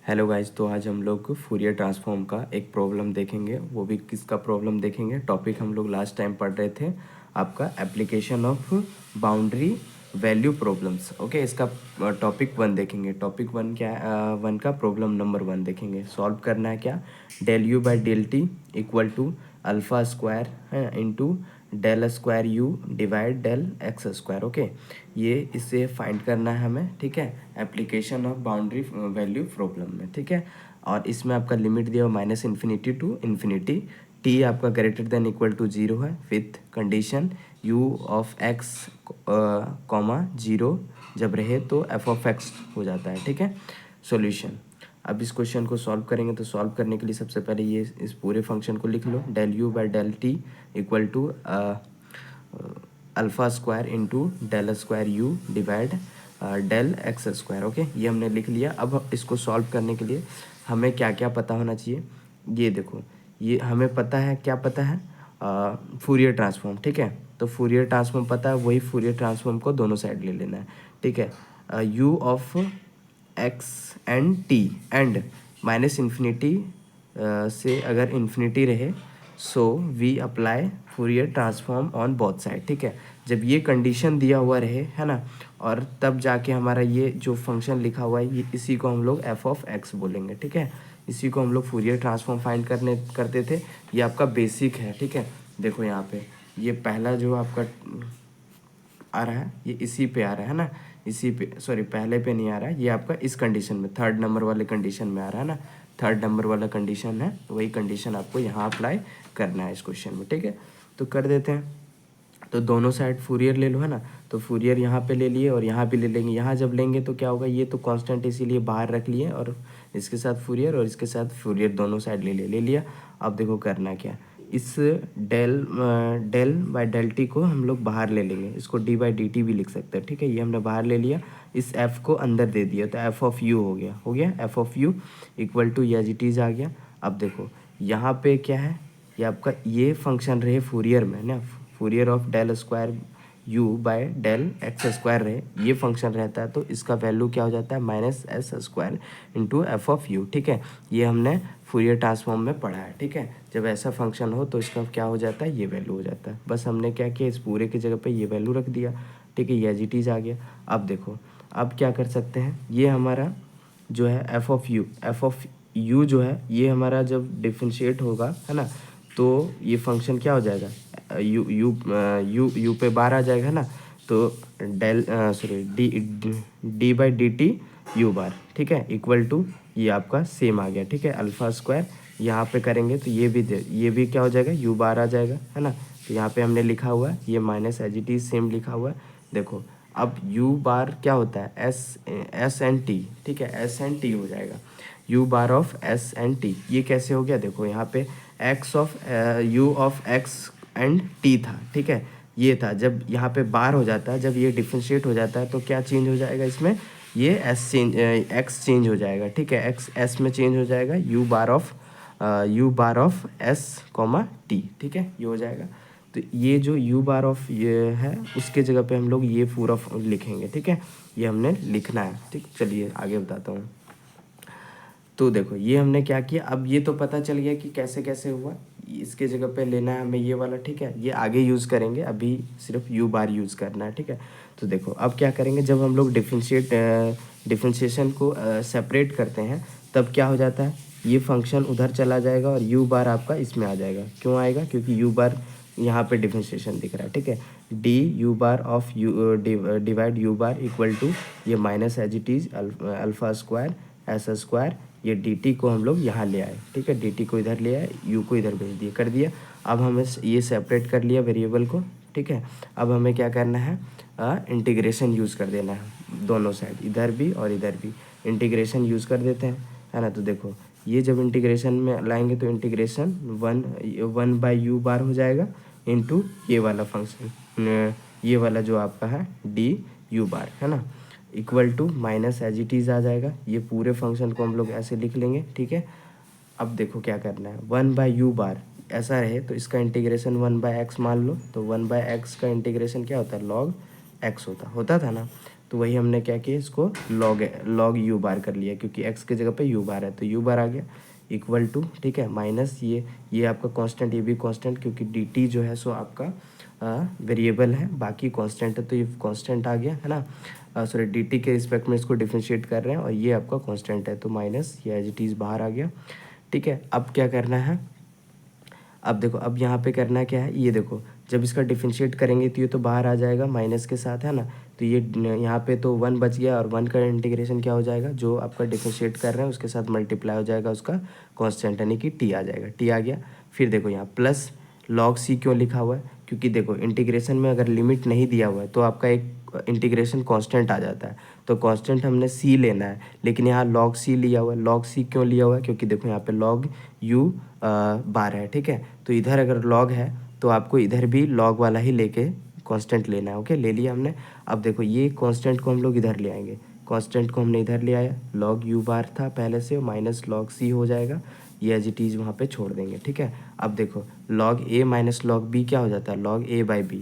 Hello guys, तो आज हम लोग फूरियर ट्रांसफॉर्म का एक प्रॉब्लम देखेंगे। वो भी किसका प्रॉब्लम देखेंगे? टॉपिक हम लोग लास्ट टाइम पढ़ रहे थे आपका application of boundary value problems. Okay, इसका टॉपिक 1 देखेंगे। टॉपिक 1 क्या है? 1 का प्रॉब्लम नंबर 1 देखेंगे। सॉल्व करना है क्या? Del u by del t equal to alpha square है into del square u divide del x square. Okay, ये इससे फाइंड करना है हमें, ठीक है, application of boundary value problem में, ठीक है। और इसमें आपका लिमिट दिया हुआ minus infinity to infinity, t आपका ग्रेटर देन इक्वल टू 0 है, with condition u of x comma 0 जब रहे तो एफ ऑफ एक्स हो जाता है, ठीक है। सॉल्यूशन, अब इस क्वेश्चन को सॉल्व करेंगे तो सॉल्व करने के लिए सबसे पहले ये इस पूरे फंक्शन को लिख लो। Del u by del t equal to alpha square into del square u divide del x square. Okay, ये हमने लिख लिया। अब इसको सॉल्व करने के लिए हमें क्या क्या पता होना चाहिए? ये देखो, ये हमें पता है, क्या पता है? फूरियर ट्रांसफॉर्म, ठीक है। तो फूरियर ट्रांसफॉर्म पता है, वही फूरियर ट्रांसफॉर्म को दोनों साइड ले लेना है, ठीक है। U of x and t and minus infinity से अगर इन्फिनिटी रहे so we apply Fourier transform on both side, ठीक है। जब ये कंडीशन दिया हुआ रहे, है ना, और तब जाके हमारा ये जो फंक्शन लिखा हुआ है, ये इसी को हम लोग एफ ऑफ एक्स बोलेंगे, ठीक है। इसी को हम लोग फूरियर ट्रांसफॉर्म फाइंड करते थे। ये आपका बेसिक है, ठीक है। देखो यहाँ पे ये पहला जो आपका आ रहा है, ये इसी पे आ रहा है ना, इसी पे, सॉरी पहले पे नहीं आ रहा है, ये आपका इस कंडीशन में, थर्ड नंबर वाले कंडीशन में आ रहा है ना, थर्ड नंबर वाला कंडीशन है, वही कंडीशन आपको यहाँ अप्लाई करना है इस क्वेश्चन में, ठीक है। तो कर देते हैं। तो दोनों साइड फूरियर ले लो, है ना। तो फूरियर यहाँ पे ले लिए और यहाँ भी ले लेंगे। यहाँ जब लेंगे तो क्या होगा, ये तो कांस्टेंट इसीलिए बाहर रख लिए, और इसके साथ फूरियर और इसके साथ फूरियर दोनों साइड ले लिया। अब देखो करना क्या, इस डेल बाई डेल टी को हम लोग बाहर ले लेंगे। इसको डी बाई डी टी भी लिख सकते हैं, ठीक है। ये हमने बाहर ले लिया, इस एफ को अंदर दे दिया, तो एफ ऑफ यू हो गया F of u equal to as it is आ गया। अब देखो यहाँ पे क्या है, ये आपका ये फंक्शन रहे फूरियर में ना, Fourier of del square u by del x square रहे, ये फंक्शन रहता है, तो इसका वैल्यू क्या हो जाता है, minus s square into F of you, ठीक है। ये हमने फूरियर ट्रांसफॉर्म में पढ़ा है, ठीक है। जब ऐसा फंक्शन हो तो इसका क्या हो जाता है, ये वैल्यू हो जाता है। बस हमने क्या किया, इस पूरे की जगह पे ये वैल्यू रख दिया, ठीक है, ये एज इट इज़ आ गया। अब देखो, अब क्या कर सकते हैं, ये हमारा जो है एफ ऑफ यू जो है, ये हमारा जब डिफ्रेंशिएट होगा, है ना, तो ये फंक्शन क्या हो जाएगा, यू यू यू यू पे बार आ जाएगा ना, तो del sorry d by d t u bar, ठीक है, इक्वल टू ये आपका सेम आ गया, ठीक है, अल्फ़ा स्क्वायर। यहाँ पे करेंगे तो ये भी क्या हो जाएगा, यू बार आ जाएगा, है ना। तो यहाँ पे हमने लिखा हुआ है, ये minus as it is same लिखा हुआ है। देखो अब यू बार क्या होता है, एस एंड टी, ठीक है, एस एंड टी हो जाएगा, you bar of S and T. ये कैसे हो गया, देखो यहाँ पे x of you of x and T था, ठीक है, ये था। जब यहाँ पे बार हो जाता है, जब ये डिफ्रेंशिएट हो जाता है तो क्या चेंज हो जाएगा इसमें, ये एक्स चेंज हो जाएगा, ठीक है, एक्स एस में चेंज हो जाएगा, you bar of s comma T, ठीक है, ये हो जाएगा। तो ये जो यू बार ऑफ ये है, उसके जगह पे हम लोग ये पूरा लिखेंगे, ठीक है, ये हमने लिखना है, ठीक। चलिए आगे बताता हूँ। तो देखो ये हमने क्या किया, अब ये तो पता चल गया कि कैसे कैसे हुआ, इसके जगह पे लेना है हमें ये वाला, ठीक है, ये आगे यूज़ करेंगे, अभी सिर्फ यू बार यूज़ करना है, ठीक है। तो देखो अब क्या करेंगे, जब हम लोग डिफ्रेंशिएशन को सेपरेट करते हैं, तब क्या हो जाता है, ये फंक्शन उधर चला जाएगा और यू बार आपका इसमें आ जाएगा। क्यों आएगा, क्योंकि यू बार यहाँ पे डिफ्रेंशिएशन दिख रहा है, ठीक है। D u bar of u divide u bar equal to ये minus as it is alpha square s square, ये डी टी को हम लोग यहाँ ले आए, ठीक है, डी टी को इधर ले आए, यू को इधर भेज दिए, कर दिया। अब हमें ये सेपरेट कर लिया वेरिएबल को, ठीक है। अब हमें क्या करना है, इंटीग्रेशन यूज़ कर देना है, दोनों साइड इधर भी और इधर भी इंटीग्रेशन यूज़ कर देते हैं, है ना। तो देखो ये जब इंटीग्रेशन में लाएंगे तो इंटीग्रेशन वन बाई यू बार हो जाएगा इंटू ये वाला फंक्शन, ये वाला जो आपका है डी यू बार, है ना, equal to minus as it is आ जाएगा। ये पूरे फंक्शन को हम लोग ऐसे लिख लेंगे, ठीक है। अब देखो क्या करना है, वन बाय यू बार ऐसा रहे तो इसका इंटीग्रेशन वन बाय एक्स मान लो, तो वन बाय एक्स का इंटीग्रेशन क्या होता है, लॉग एक्स होता था ना। तो तो वही हमने क्या किया, इसको log u बार कर लिया, क्योंकि x के जगह पे u बार है तो u बार आ गया इक्वल टू, ठीक है, माइनस ये आपका कांस्टेंट, ये भी कांस्टेंट, क्योंकि dt जो है सो आपका वेरिएबल है, बाकी कांस्टेंट है तो ये कांस्टेंट आ गया है ना। सॉरी, dt के रिस्पेक्ट में इसको डिफरेंशिएट कर रहे हैं और ये आपका कांस्टेंट है तो माइनस ये एज इट इज़ बाहर आ गया, ठीक है। अब क्या करना है, अब देखो, अब यहाँ पे करना क्या है, ये देखो जब इसका डिफरेंशिएट करेंगे तो ये तो बाहर आ जाएगा माइनस के साथ, है ना। तो ये यहाँ पे तो 1 बच गया और 1 का इंटीग्रेशन क्या हो जाएगा, जो आपका डिफरेंशिएट कर रहे हैं उसके साथ मल्टीप्लाई हो जाएगा उसका कांस्टेंट, यानी कि टी आ जाएगा, टी आ गया। फिर देखो यहाँ प्लस log c क्यों लिखा हुआ है, क्योंकि देखो इंटीग्रेशन में अगर लिमिट नहीं दिया हुआ है तो आपका एक इंटीग्रेशन कांस्टेंट आ जाता है, तो कांस्टेंट हमने c लेना है, लेकिन यहाँ log c लिया हुआ है। log c क्यों लिया हुआ है, क्योंकि देखो यहाँ पे log u बार है, ठीक है। तो इधर अगर log है तो आपको इधर भी log वाला ही लेके कांस्टेंट लेना है, ओके, ले लिया हमने। अब देखो ये कांस्टेंट को हम लोग इधर ले आएंगे, कांस्टेंट को हमने इधर ले आया, log u बार था पहले से, माइनस log c हो जाएगा, ये एज इट इज़ वहाँ पे छोड़ देंगे, ठीक है। अब देखो log a minus log b क्या हो जाता है, log a बाई b।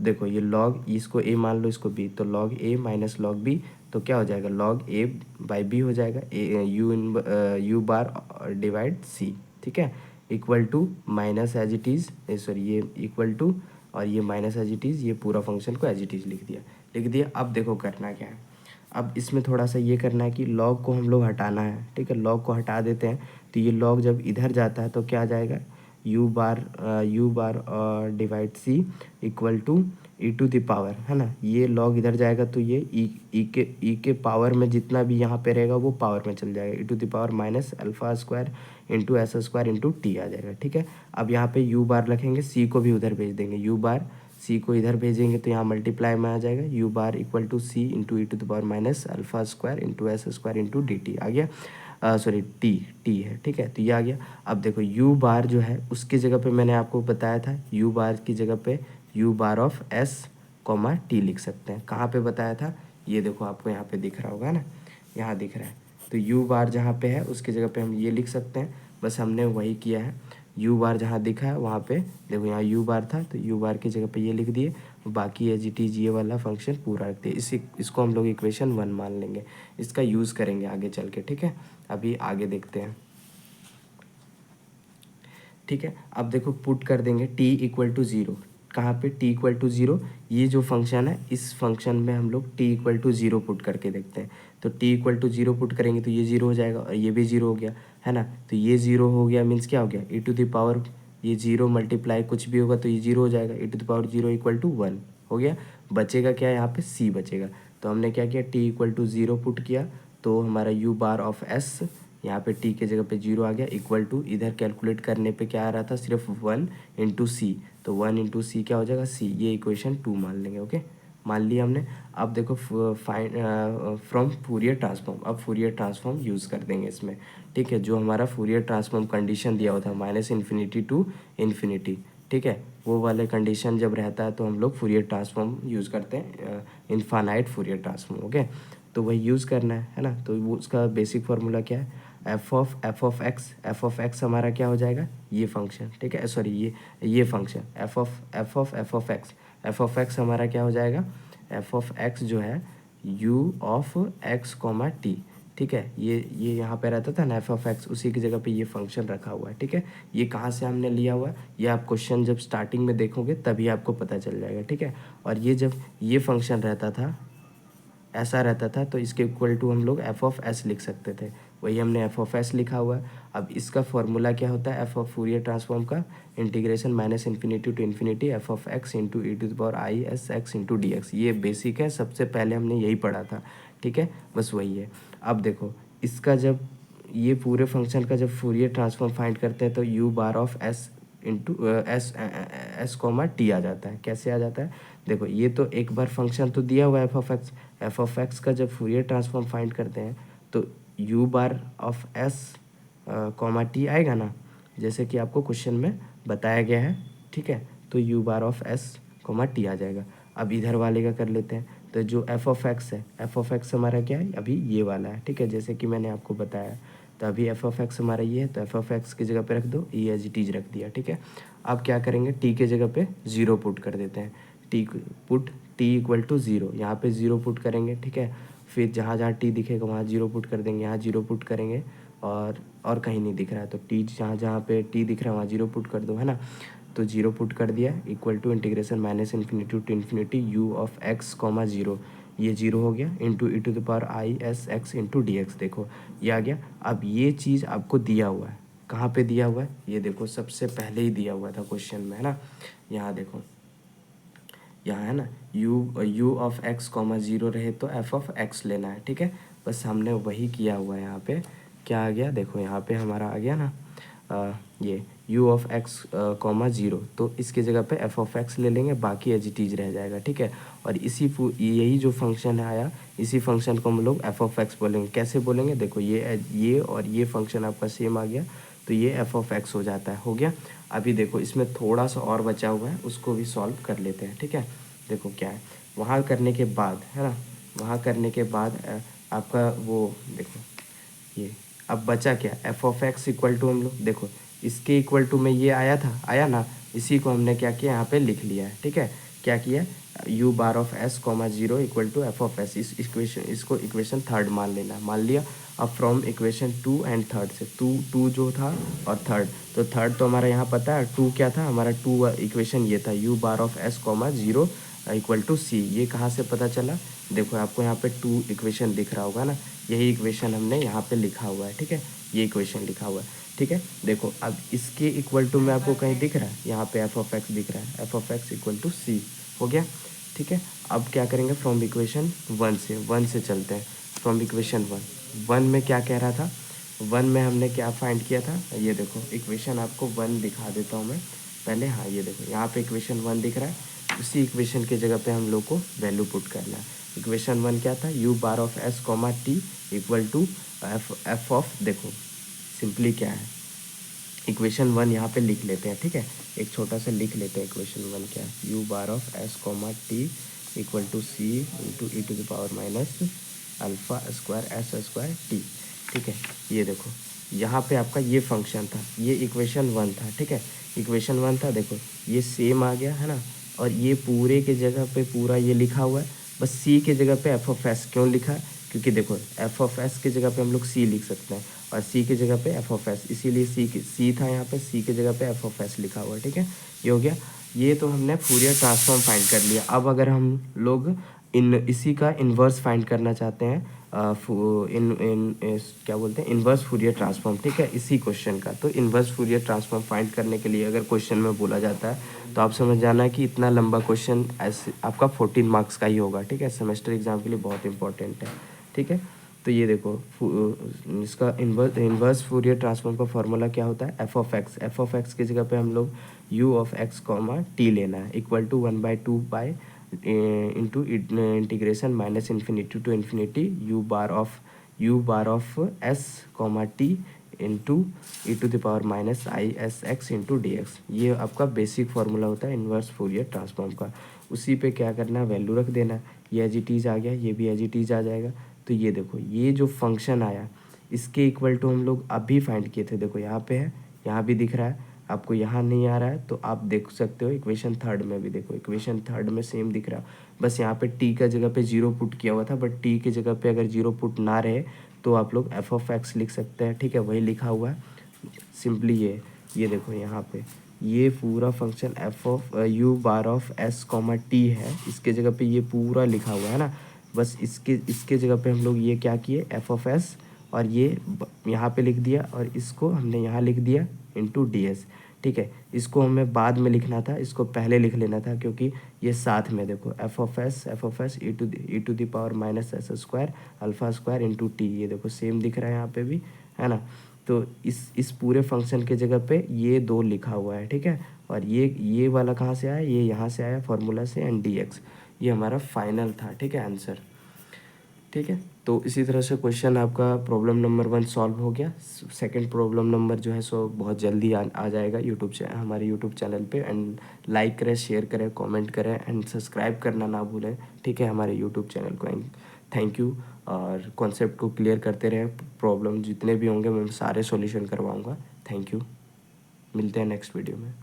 देखो ये log, इसको a मान लो, इसको b, तो log a minus log b तो क्या हो जाएगा, log a बाई b हो जाएगा, u बार डिवाइड c, ठीक है, equal to minus as it is, sorry ये इक्वल टू और ये माइनस एज इट इज़, ये पूरा फंक्शन को एज इट इज़ लिख दिया। अब देखो करना क्या है, अब इसमें थोड़ा सा ये करना है कि log को हम लोग हटाना है, ठीक है, log को हटा देते हैं। तो ये log जब इधर जाता है तो क्या आ जाएगा, u bar divide c equal to e to the power, है ना। ये log इधर जाएगा तो ये e के पावर में जितना भी यहाँ पे रहेगा वो पावर में चल जाएगा, e to the power minus alpha square into s square into t आ जाएगा, ठीक है। अब यहाँ पे u बार रखेंगे, c को भी उधर भेज देंगे, u बार c को इधर भेजेंगे तो यहाँ मल्टीप्लाई में आ जाएगा, u bar equal to c into e to the power minus alpha square into s square into d t आ गया, सॉरी टी है, ठीक है, तो ये आ गया। अब देखो u बार जो है उसकी जगह पे मैंने आपको बताया था, u बार की जगह पे u bar of s comma T लिख सकते हैं। कहाँ पे बताया था, ये देखो आपको यहाँ पे दिख रहा होगा ना, यहाँ दिख रहा है, तो u बार जहाँ पे है उसकी जगह पे हम ये लिख सकते हैं, बस हमने वही किया है। u बार जहाँ दिखा है वहाँ पे देखो, यहाँ u बार था तो u बार की जगह पे ये लिख दिए, बाकी एज इट इज़ ये वाला फंक्शन पूरा रख दिए। इसको हम लोग इक्वेशन 1 मान लेंगे, इसका यूज़ करेंगे आगे चल के, ठीक है। अभी आगे देखते हैं, ठीक है। अब देखो पुट कर देंगे t इक्वल टू 0, कहाँ पे t इक्वल टू 0, ये जो फंक्शन है इस फंक्शन में हम लोग t इक्वल टू 0 पुट करके देखते हैं। तो t इक्वल टू 0 पुट करेंगे तो ये 0 हो जाएगा और ये भी 0 हो गया, है ना। तो ये 0 हो गया मीन्स क्या हो गया, e टू द पावर, ये 0 मल्टीप्लाई कुछ भी होगा तो ये 0 हो जाएगा, e to the power 0 equal to 1 हो गया। बचेगा क्या, यहाँ पे c बचेगा, तो हमने क्या किया, t इक्वल टू 0 पुट किया तो हमारा u बार ऑफ s, यहाँ पे t के जगह पे 0 आ गया, इक्वल टू इधर कैलकुलेट करने पे क्या आ रहा था, सिर्फ 1 इंटू सी, तो 1 इंटू सी क्या हो जाएगा, c, ये इक्वेशन 2 मान लेंगे, ओके, मान लिया हमने। अब देखो फ्रॉम फूरियर ट्रांसफॉर्म, अब फूरियर ट्रांसफॉर्म यूज़ कर देंगे इसमें, ठीक है। जो हमारा फूरियर ट्रांसफॉर्म कंडीशन दिया हुआ था माइनस इन्फिनिटी टू इन्फिनिटी, ठीक है, वो वाले कंडीशन जब रहता है तो हम लोग फूरियर ट्रांसफॉर्म यूज़ करते हैं, इनफाइनाइट फूरियर ट्रांसफॉर्म, ओके। तो वही यूज़ करना है ना। तो वो उसका बेसिक फार्मूला क्या है, एफ ऑफ एक्स हमारा क्या हो जाएगा, ये फंक्शन, ठीक है, सॉरी ये फंक्शन एफ ऑफ एक्स हमारा क्या हो जाएगा, एफ ऑफ एक्स जो है u of x comma T, ठीक है। ये यहाँ पे रहता था ना एफ ऑफ एक्स, उसी की जगह पे ये फंक्शन रखा हुआ है, ठीक है। ये कहाँ से हमने लिया हुआ है, ये आप क्वेश्चन जब स्टार्टिंग में देखोगे तभी आपको पता चल जाएगा, ठीक है। और ये जब ये फंक्शन रहता था, ऐसा रहता था, तो इसके इक्वल टू हम लोग एफ ऑफ एस लिख सकते थे, वही हमने एफ ऑफ एस लिखा हुआ है। अब इसका फॉर्मूला क्या होता है, एफ ऑफ फूरियर ट्रांसफॉर्म का integration minus infinity to infinity f of x into e to the power i s x into d x, ये बेसिक है, सबसे पहले हमने यही पढ़ा था, ठीक है, बस वही है। अब देखो इसका जब ये पूरे फंक्शन का जब फूरियर ट्रांसफॉर्म फाइंड करते हैं तो u bar of s into s comma t आ जाता है। कैसे आ जाता है, देखो ये तो एक बार फंक्शन तो दिया हुआ है एफ ऑफ एक्स का जब फूरियर ट्रांसफॉर्म फाइंड करते हैं तो u bar of s comma T आएगा ना, जैसे कि आपको क्वेश्चन में बताया गया है, ठीक है। तो u bar of s comma t आ जाएगा। अब इधर वाले का कर लेते हैं, तो जो एफ ऑफ एक्स है, एफ ऑफ एक्स हमारा क्या है, अभी ये वाला है, ठीक है, जैसे कि मैंने आपको बताया। तो अभी एफ ऑफ एक्स हमारा ये है, तो एफ ऑफ एक्स की जगह पे रख दो, ई एज टीज रख दिया, ठीक है। अब क्या करेंगे, टी के जगह पे 0 पुट कर देते हैं, पुट टी इक्वल टू 0, यहाँ पे 0 पुट करेंगे, ठीक है। फिर जहाँ जहाँ टी दिखेगा वहाँ 0 पुट कर देंगे, यहाँ 0 पुट करेंगे, और कहीं नहीं दिख रहा है तो टी जहाँ जहाँ पे टी दिख रहा है वहाँ 0 पुट कर दो, है ना। तो 0 पुट कर दिया, equal to integration minus infinity to infinity u of x comma 0, ये 0 हो गया, into e to the power i s x into d x. देखो ये आ गया। अब ये चीज़ आपको दिया हुआ है, कहाँ पे दिया हुआ है, ये देखो सबसे पहले ही दिया हुआ था क्वेश्चन में, है ना। यहाँ देखो, यहाँ है ना, यू ऑफ एक्स कॉमा 0 रहे तो एफ ऑफ एक्स लेना है, ठीक है। बस हमने वही किया हुआ है। यहाँ पे क्या आ गया, देखो यहाँ पे हमारा आ गया ना, ये यू ऑफ एक्स कॉमा 0, तो इसकी जगह पे एफ ऑफ एक्स ले लेंगे, बाकी एज इट इज रह जाएगा, ठीक है। और यही जो फंक्शन है आया, इसी फंक्शन को हम लोग एफ ऑफ एक्स बोलेंगे। कैसे बोलेंगे, देखो ये और ये फंक्शन आपका सेम आ गया, तो ये एफ ऑफ एक्स हो जाता है, हो गया। अभी देखो इसमें थोड़ा सा और बचा हुआ है, उसको भी सॉल्व कर लेते हैं, ठीक है। देखो क्या है, वहाँ करने के बाद, है ना, वहाँ करने के बाद आपका वो देखो, ये अब बचा क्या, f of x equal to, हम लोग देखो इसके इक्वल टू में ये आया ना, इसी को हमने क्या किया, यहाँ पे लिख लिया है, ठीक है। क्या किया, u bar of s comma 0 equal to f of s, इसको इक्वेशन थर्ड मान लेना, मान लिया। अब फ्रॉम इक्वेशन 2 एंड थर्ड से, टू जो था और थर्ड, तो थर्ड तो हमारा यहाँ पता है, 2 क्या था हमारा, 2 इक्वेशन ये था, u bar of s comma 0 equal to c. ये कहाँ से पता चला, देखो आपको यहाँ पे 2 इक्वेशन दिख रहा होगा ना, यही इक्वेशन हमने यहाँ पे लिखा हुआ है, ठीक है। ये इक्वेशन लिखा हुआ है, ठीक है। देखो अब इसके इक्वल टू में आपको कहीं दिख रहा है, यहाँ पे एफ ऑफ एक्स दिख रहा है, f of x equal to c, हो गया, ठीक है। अब क्या करेंगे, फ्रॉम इक्वेशन 1 से चलते हैं। फ्रॉम इक्वेशन 1 में क्या कह रहा था, 1 में हमने क्या फाइंड किया था, ये देखो इक्वेशन आपको 1 दिखा देता हूँ मैं पहले। हाँ ये देखो यहाँ पे इक्वेशन 1 दिख रहा है, उसी इक्वेशन की जगह पे हम लोग को वैल्यू पुट करना है। इक्वेशन 1 क्या था, u bar of s comma t equal to f of, देखो सिंपली क्या है, इक्वेशन 1 यहाँ पे लिख लेते हैं, ठीक है। एक छोटा सा लिख लेते हैं, इक्वेशन 1 क्या है, u bar of s comma t equal to c into e to the power minus alpha square s square t, ठीक है। ये देखो यहाँ पे आपका ये फंक्शन था, ये इक्वेशन 1 था, ठीक है। इक्वेशन 1 था, देखो ये सेम आ गया, है ना। और ये पूरे के जगह पे पूरा ये लिखा हुआ है, बस सी के जगह पे एफ ऑफ एस क्यों लिखा है, क्योंकि देखो एफ ऑफ एस की जगह पे हम लोग सी लिख सकते हैं, और सी की जगह पे एफ ऑफ एस, इसीलिए सी था यहाँ पे, सी की जगह पे एफ ऑफ एस लिखा हुआ है, ठीक है। ये हो गया। ये तो हमने फूरियर ट्रांसफॉर्म फाइंड कर लिया। अब अगर हम लोग इसी का इन्वर्स फाइंड करना चाहते हैं, क्या बोलते हैं, इन्वर्स फूरियर ट्रांसफॉर्म, ठीक है, इसी क्वेश्चन का। तो इन्वर्स फूरियर ट्रांसफॉर्म फाइंड करने के लिए अगर क्वेश्चन में बोला जाता है, तो आप समझ जाना है कि इतना लंबा क्वेश्चन ऐसे आपका 14 मार्क्स का ही होगा, ठीक है। सेमेस्टर एग्जाम के लिए बहुत इंपॉर्टेंट है, ठीक है। तो ये देखो इसका इन्वर्स फूरियर ट्रांसफॉर्म का फॉर्मूला क्या होता है, एफ ऑफ एक्स की जगह पे हम लोग u of x comma t लेना है, equal to 1/2 by into integration minus infinity to infinity u bar of s comma t into e to the power minus i s x into d x. ये आपका basic formula होता है inverse Fourier transform का। उसी पे क्या करना है, वैल्यू रख देना है। ये एज इट इज आ गया, ये भी एज इट इज आ जाएगा। तो ये देखो ये जो फंक्शन आया, इसके इक्वल टू हम लोग अभी फाइंड किए थे, देखो यहाँ पे है, यहाँ भी दिख रहा है आपको, यहाँ नहीं आ रहा है तो आप देख सकते हो इक्वेशन थर्ड में भी, देखो इक्वेशन थर्ड में सेम दिख रहा है। बस यहाँ पे टी का जगह पे 0 पुट किया हुआ था, बट टी की जगह पे अगर 0 पुट ना रहे तो आप लोग एफ ऑफ एक्स लिख सकते हैं, ठीक है, वही लिखा हुआ है सिंपली। ये देखो यहाँ पे ये पूरा function F of you bar of s comma T है, इसके जगह पे ये पूरा लिखा हुआ है ना। बस इसके जगह पे हम लोग ये क्या किए, एफ ऑफ एस, और ये यहाँ पे लिख दिया, और इसको हमने यहाँ लिख दिया इंटू डी एस, ठीक है। इसको हमें बाद में लिखना था, इसको पहले लिख लेना था, क्योंकि ये साथ में देखो f of s e to the power minus s square alpha square into t, ये देखो सेम दिख रहा है यहाँ पे भी, है ना। तो इस पूरे फंक्शन के जगह पे ये 2 लिखा हुआ है, ठीक है। और ये वाला कहाँ से आया, ये यहाँ से आया फार्मूला से, एंड डी एक्स, ये हमारा फाइनल था, ठीक है, आंसर, ठीक है। तो इसी तरह से क्वेश्चन आपका प्रॉब्लम नंबर 1 सॉल्व हो गया। सेकंड प्रॉब्लम नंबर जो है सो बहुत जल्दी आ जाएगा हमारे यूट्यूब चैनल पे। एंड लाइक करें, शेयर करें, कमेंट करें, एंड सब्सक्राइब करना ना भूलें, ठीक है, हमारे यूट्यूब चैनल को। And thank you. और कॉन्सेप्ट को क्लियर करते रहे, प्रॉब्लम जितने भी होंगे मैं सारे सॉल्यूशन करवाऊँगा। थैंक यू, मिलते हैं नेक्स्ट वीडियो में।